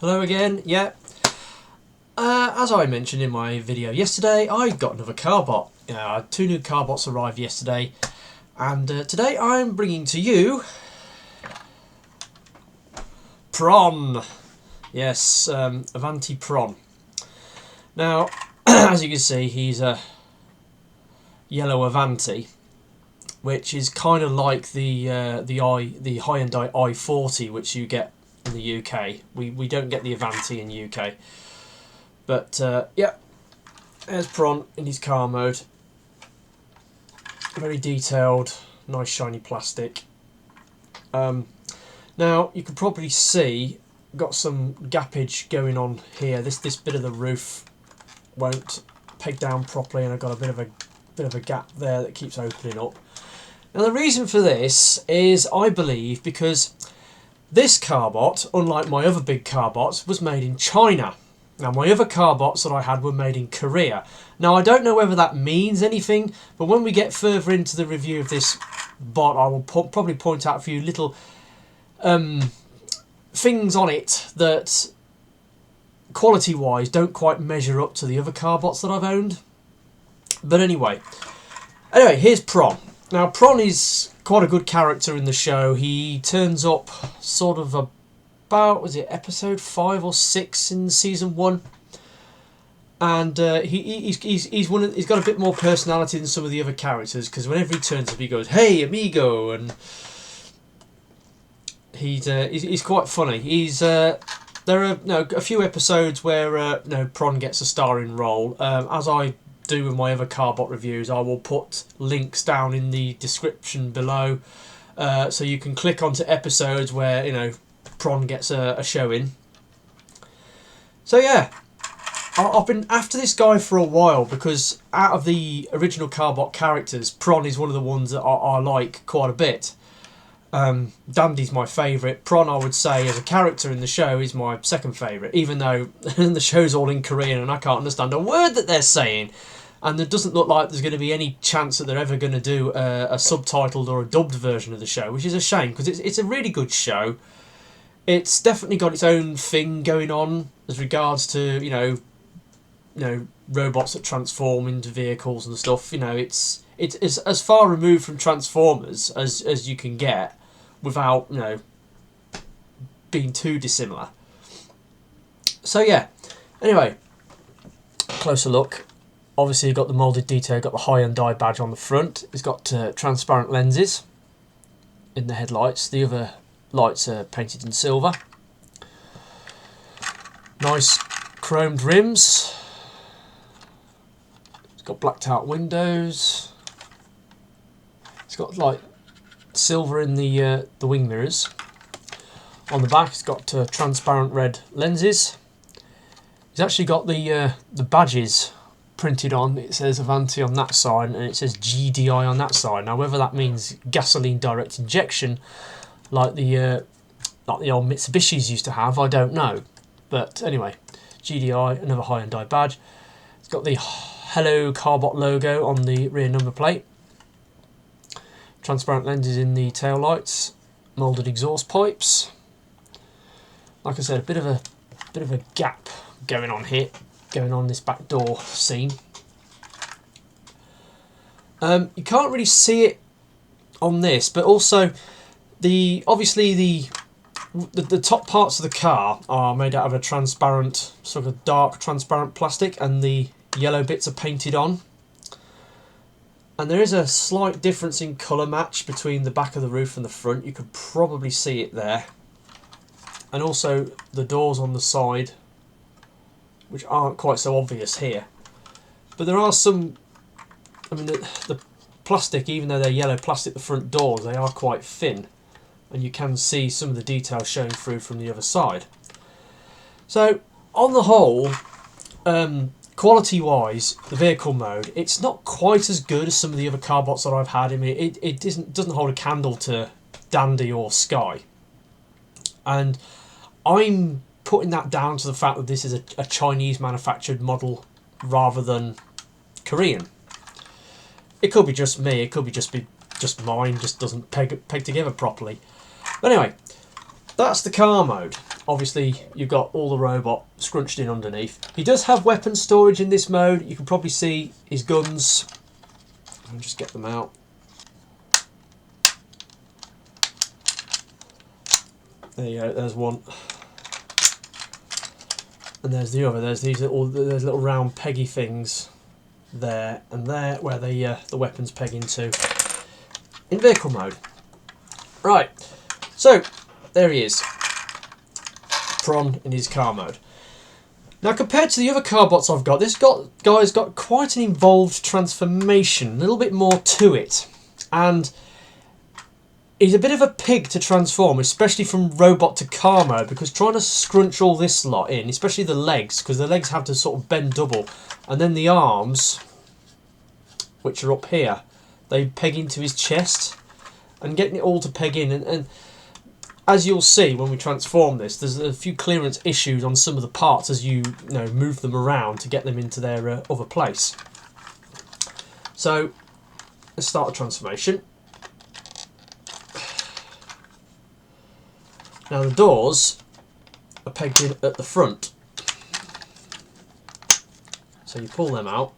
Hello again, yeah. As I mentioned in my video yesterday, I got another Carbot. Two new Carbots arrived yesterday, and today I'm bringing to you Pron. Yes, Avante Pron. Now, as you can see, he's a yellow Avante, which is kind of like the high-end i40 which you get in the UK. We don't get the Avante in UK, but yeah, there's Pron in his car mode. Very detailed, nice shiny plastic. Now you can probably see got some gappage going on here. This bit of the roof won't peg down properly, and I've got a bit of a gap there that keeps opening up. Now the reason for this is, I believe, because this Carbot, unlike my other big Carbots, was made in China. Now my other Carbots that I had were made in Korea. Now I don't know whether that means anything, but when we get further into the review of this bot, I will probably point out a few little things on it that quality-wise don't quite measure up to the other Carbots that I've owned. But anyway, here's Pron. Now Pron is quite a good character in the show. He turns up sort of about, was it episode 5 or 6 in season 1, and he's got a bit more personality than some of the other characters, because whenever he turns up he goes, "Hey Amigo," and he's quite funny. There are a few episodes where Pron gets a starring role. As I do with my other Carbot reviews, I will put links down in the description below, so you can click onto episodes where Pron gets a show in. So yeah, I've been after this guy for a while, because out of the original Carbot characters, Pron is one of the ones that I like quite a bit. Dandy's my favourite. Pron, I would say, as a character in the show, is my second favourite, even though the show's all in Korean and I can't understand a word that they're saying. And it doesn't look like there's going to be any chance that they're ever going to do a subtitled or a dubbed version of the show, which is a shame, because it's a really good show. It's definitely got its own thing going on as regards to robots that transform into vehicles and stuff. It's as far removed from Transformers as you can get without being too dissimilar. So yeah, anyway, closer look. Obviously, you've got the moulded detail, got the high-end die badge on the front. It's got transparent lenses in the headlights. The other lights are painted in silver. Nice chromed rims. It's got blacked out windows. It's got like silver in the wing mirrors. On the back, it's got transparent red lenses. It's actually got the badges printed on. It says Avante on that side and it says GDI on that side. Now whether that means gasoline direct injection like the old Mitsubishis used to have, I don't know. But anyway, GDI, another high-end die badge. It's got the Hello Carbot logo on the rear number plate. Transparent lenses in the tail lights. Moulded exhaust pipes. Like I said, a bit of a gap going on here, going on this back door scene. You can't really see it on this, but also obviously the top parts of the car are made out of a transparent, sort of dark transparent plastic, and the yellow bits are painted on. And there is a slight difference in colour match between the back of the roof and the front. You could probably see it there. And also the doors on the side, which aren't quite so obvious here. But there are some, the plastic, even though they're yellow plastic, the front doors, they are quite thin. And you can see some of the details showing through from the other side. So, on the whole, quality-wise, the vehicle mode, it's not quite as good as some of the other Carbots that I've had. It doesn't hold a candle to Dandy or Sky. And I'm putting that down to the fact that this is a Chinese manufactured model rather than Korean. It could be just me, it could be just mine, just doesn't peg together properly. But anyway, that's the car mode. obviously you've got all the robot scrunched in underneath. He does have weapon storage in this mode. You can probably see his guns. I'll just get them out. There you go, there's one. And there's the other. There's these little round peggy things there and there where the weapons peg into in vehicle mode. Right, so there he is, Pron in his car mode. Now compared to the other Carbots I've got, this guy's got quite an involved transformation, a little bit more to it, and he's a bit of a pig to transform, especially from robot to car mode, because trying to scrunch all this lot in, especially the legs, because the legs have to sort of bend double, and then the arms, which are up here, they peg into his chest, and getting it all to peg in, and as you'll see when we transform this, there's a few clearance issues on some of the parts as you move them around to get them into their other place. So let's start the transformation. Now the doors are pegged in at the front, so you pull them out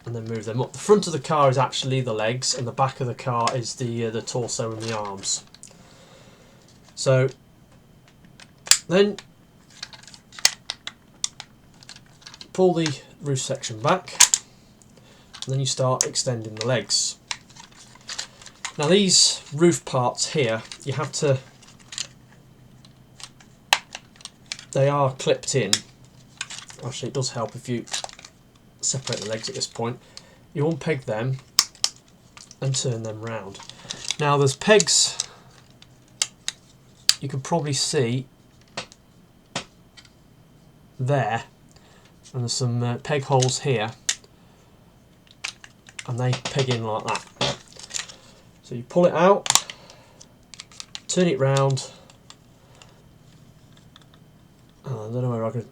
and then move them up. The front of the car is actually the legs, and the back of the car is the torso and the arms. So then pull the roof section back, and then you start extending the legs. Now these roof parts here, you have to, they are clipped in. Actually it does help if you separate the legs at this point. You unpeg them and turn them round. Now there's pegs, you can probably see there, and there's some peg holes here, and they peg in like that. So you pull it out, turn it round. I don't know where you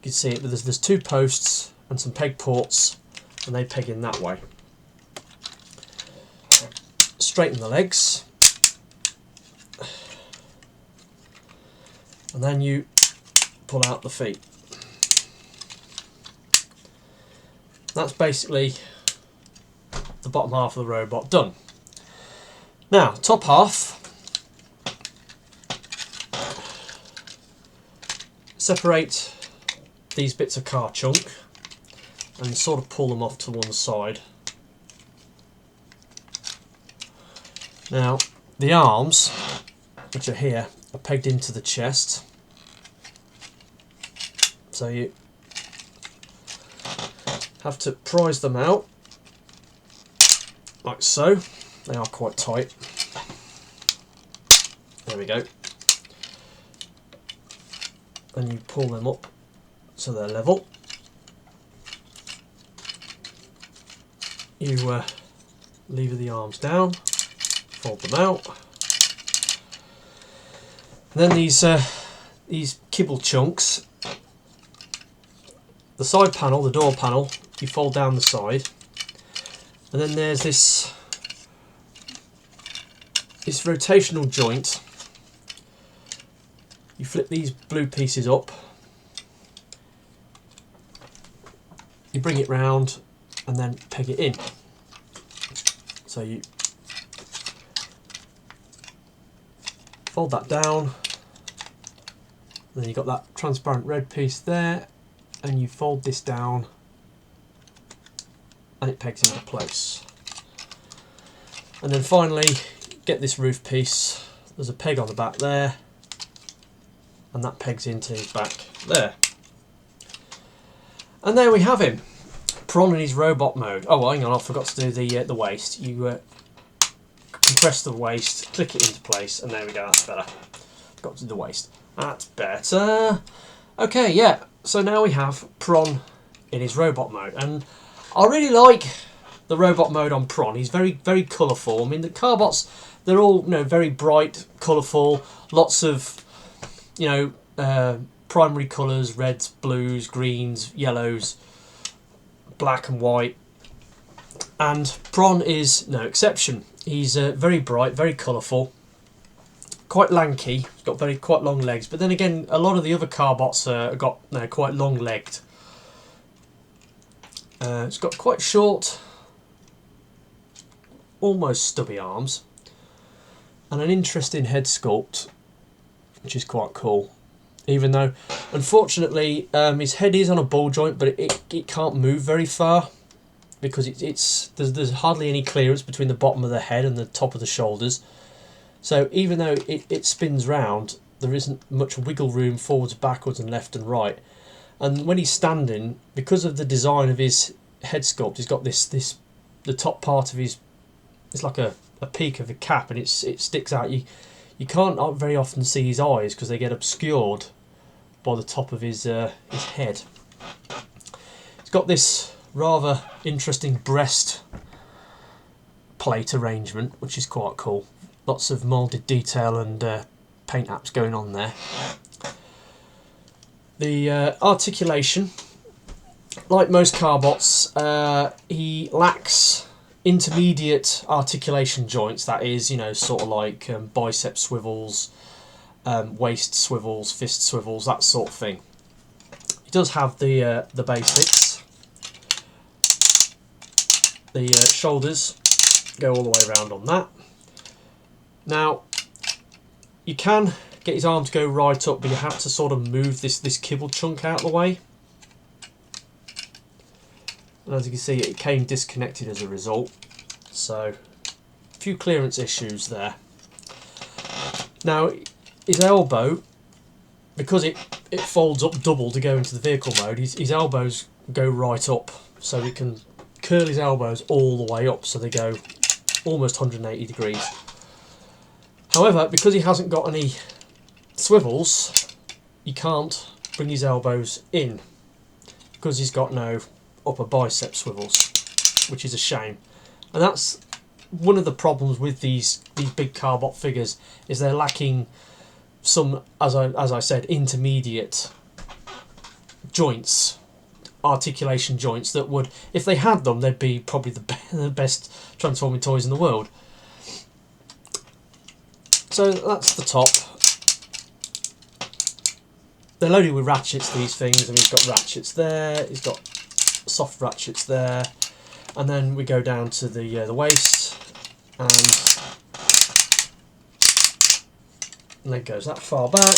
can see it, but there's two posts and some peg ports, and they peg in that way. Straighten the legs, and then you pull out the feet. That's basically the bottom half of the robot done. Now, top half, separate these bits of car chunk and sort of pull them off to one side. Now, the arms, which are here, are pegged into the chest. So you have to prise them out, like so. They are quite tight. There we go. And you pull them up so they're level. You lever the arms down, fold them out. And then these kibble chunks, the side panel, the door panel, you fold down the side. And then there's this rotational joint. You flip these blue pieces up, you bring it round and then peg it in. So you fold that down, then you've got that transparent red piece there, and you fold this down and it pegs into place. And then finally, get this roof piece. There's a peg on the back there, and that pegs into his back there. And there we have him, Pron in his robot mode. Oh, well, hang on, I forgot to do the waist. You compress the waist, click it into place, and there we go, that's better. Got to do the waist. That's better. Okay, yeah, so now we have Pron in his robot mode, and I really like the robot mode on Pron. He's very, very colourful. I mean, the Carbots, they're all, very bright, colourful, lots of, primary colours, reds, blues, greens, yellows, black and white. And Pron is no exception. He's very bright, very colourful, quite lanky. It's got quite long legs. But then again, a lot of the other Carbots got quite long legged. It's got quite short, almost stubby arms, and an interesting head sculpt, which is quite cool. Even though, unfortunately, his head is on a ball joint, but it can't move very far because there's hardly any clearance between the bottom of the head and the top of the shoulders. So even though it spins round, there isn't much wiggle room forwards, backwards, and left and right. And when he's standing, because of the design of his head sculpt, he's got the top part of his, it's like a peak of the cap, and it sticks out. You can't very often see his eyes because they get obscured by the top of his head. It's got this rather interesting breast plate arrangement, which is quite cool. Lots of moulded detail and paint apps going on there. The articulation, like most Carbots, he lacks intermediate articulation joints, that is, sort of like bicep swivels, waist swivels, fist swivels, that sort of thing. He does have the basics. The shoulders go all the way around on that. Now, you can get his arm to go right up, but you have to sort of move this kibble chunk out of the way. And as you can see, it came disconnected as a result. So, a few clearance issues there. Now, his elbow, because it folds up double to go into the vehicle mode, his elbows go right up. So we can curl his elbows all the way up, so they go almost 180 degrees. However, because he hasn't got any swivels, you can't bring his elbows in, because he's got no upper bicep swivels, which is a shame. And that's one of the problems with these big Carbot figures, is they're lacking some, as I said, intermediate joints, articulation joints that would, if they had them, they'd be probably the best transforming toys in the world. So that's the top. They're loaded with ratchets, these things, and he's got ratchets there, he's got soft ratchets there, and then we go down to the waist, and leg goes that far back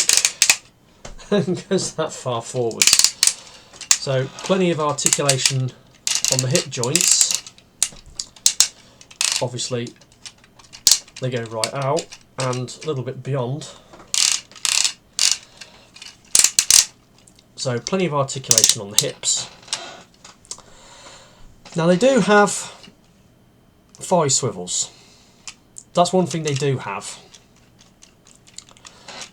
and goes that far forward. So plenty of articulation on the hip joints. Obviously they go right out and a little bit beyond. So plenty of articulation on the hips. Now they do have thigh swivels. That's one thing they do have.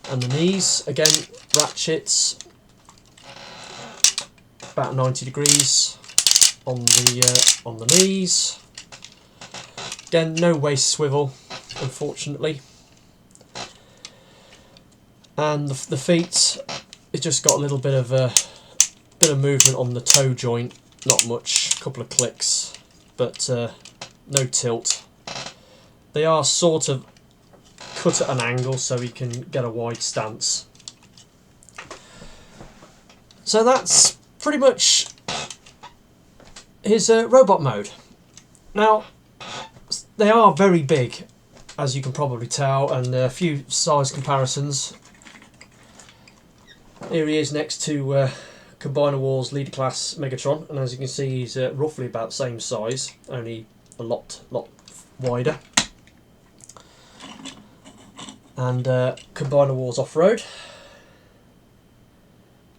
And the knees, again, ratchets about 90 degrees on the knees. Again, no waist swivel, unfortunately. And the feet, it's just got a little bit of movement on the toe joint. Not much, a couple of clicks, but no tilt. They are sort of cut at an angle so you can get a wide stance. So that's pretty much his robot mode. Now, they are very big, as you can probably tell, and a few size comparisons. Here he is next to Combiner Wars Leader Class Megatron, and as you can see, he's roughly about the same size, only a lot wider. And Combiner Wars Off-Road.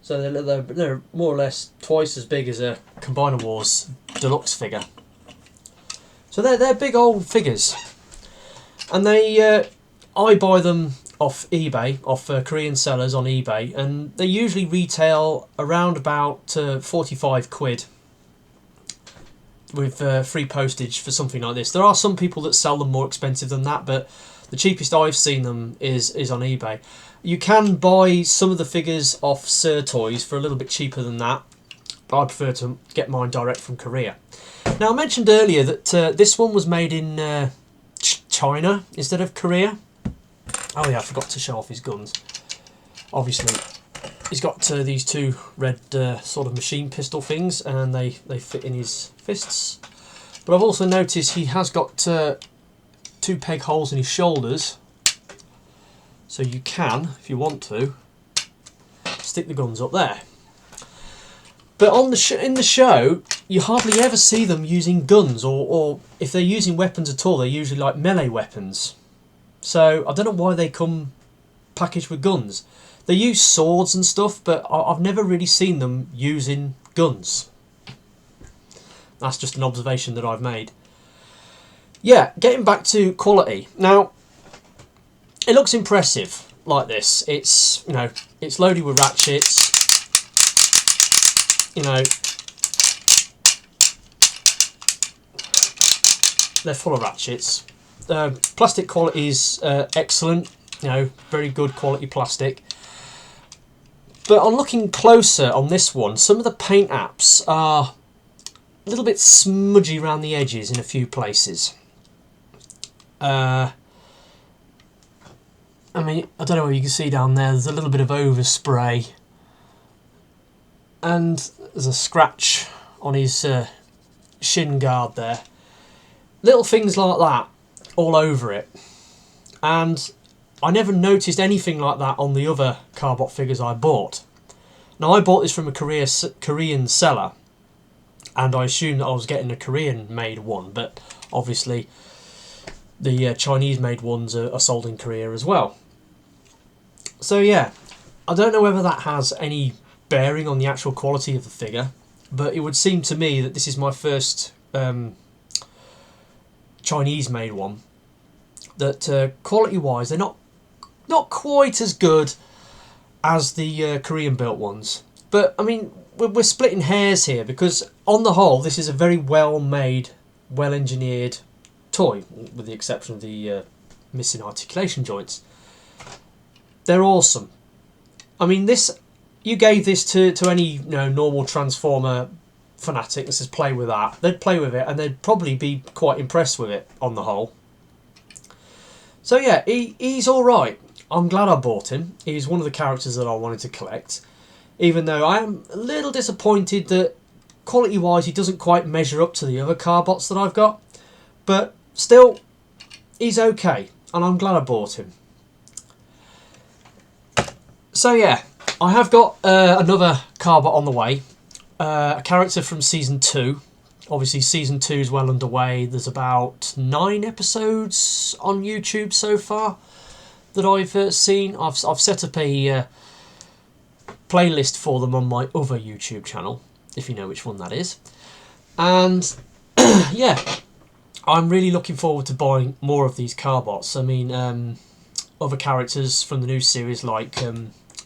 So they're more or less twice as big as a Combiner Wars Deluxe figure. So they're big old figures, and I buy them off eBay, off Korean sellers on eBay, and they usually retail around about 45 quid with free postage for something like this. There are some people that sell them more expensive than that, but the cheapest I've seen them is on eBay. You can buy some of the figures off Sir Toys for a little bit cheaper than that, but I prefer to get mine direct from Korea. Now, I mentioned earlier that this one was made in China instead of Korea. Oh yeah, I forgot to show off his guns. Obviously, he's got these two red sort of machine pistol things, and they fit in his fists. But I've also noticed he has got 2 peg holes in his shoulders, so you can, if you want to, stick the guns up there. But on the in the show, you hardly ever see them using guns, or if they're using weapons at all, they're usually like melee weapons. So I don't know why they come packaged with guns. They use swords and stuff, but I've never really seen them using guns. That's just an observation that I've made. Yeah, getting back to quality. Now, it looks impressive like this. It's, you know, it's loaded with ratchets. You know, they're full of ratchets. Plastic quality is excellent. You know, very good quality plastic. But on looking closer on this one, some of the paint apps are a little bit smudgy around the edges in a few places. I mean, I don't know what you can see down there. There's a little bit of overspray. And there's a scratch on his shin guard there. Little things like that all over it. And I never noticed anything like that on the other Carbot figures I bought. Now, I bought this from a Korean seller, and I assumed that I was getting a Korean-made one, but obviously the Chinese-made ones are sold in Korea as well. So yeah, I don't know whether that has any bearing on the actual quality of the figure, but it would seem to me that this is my first Chinese-made one. That quality-wise, they're not quite as good as the Korean-built ones. But I mean, we're splitting hairs here, because on the whole, this is a very well-made, well-engineered toy, with the exception of the missing articulation joints. They're awesome. I mean, this, you gave this to any normal Transformer fanatic that says play with that, they'd play with it and they'd probably be quite impressed with it on the whole. So yeah, he's alright. I'm glad I bought him. He's one of the characters that I wanted to collect, even though I am a little disappointed that quality wise he doesn't quite measure up to the other Carbots that I've got, but still, he's okay, and I'm glad I bought him. So yeah, I have got another Carbot on the way, a character from Season 2. Obviously Season 2 is well underway. There's about 9 episodes on YouTube so far that I've seen. I've set up a playlist for them on my other YouTube channel, if you know which one that is. And yeah, I'm really looking forward to buying more of these Carbots. I mean, other characters from the new series like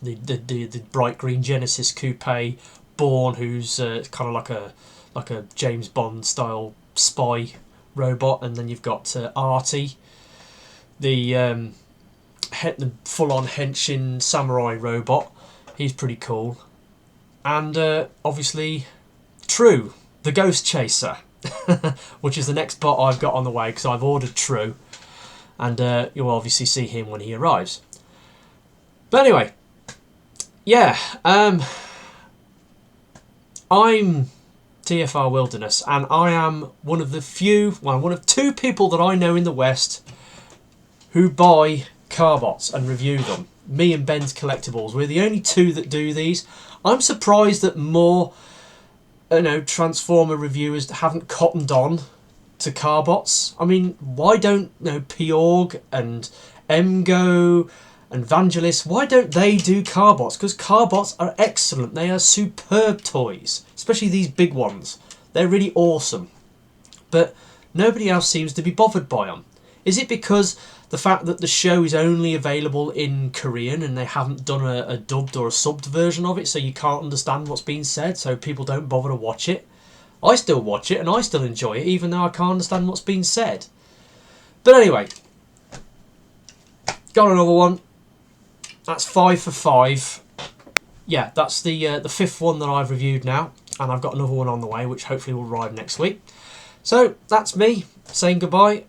the bright green Genesis Coupe, Bourne, who's kind of like a James Bond style spy robot, and then you've got Artie, the full-on henshin samurai robot. He's pretty cool. And obviously True, the Ghost Chaser, which is the next bot I've got on the way, because I've ordered True, and you'll obviously see him when he arrives. But anyway, yeah, I'm TFR Wilderness, and I am one of one of 2 people that I know in the West who buy Carbots and review them. Me and Ben's Collectibles, we're the only 2 that do these. I'm surprised that more Transformer reviewers haven't cottoned on to Carbots. I mean, why don't Piorg and Emgo and Vangelis, why don't they do Carbots? Because Carbots are excellent. They are superb toys, especially these big ones. They're really awesome. But nobody else seems to be bothered by them. Is it because the fact that the show is only available in Korean and they haven't done a dubbed or a subbed version of it, so you can't understand what's being said, so people don't bother to watch it? I still watch it and I still enjoy it, even though I can't understand what's being said. But anyway, got another one. That's 5 for 5. Yeah, that's the 5th one that I've reviewed now, and I've got another one on the way, which hopefully will arrive next week. So that's me saying goodbye.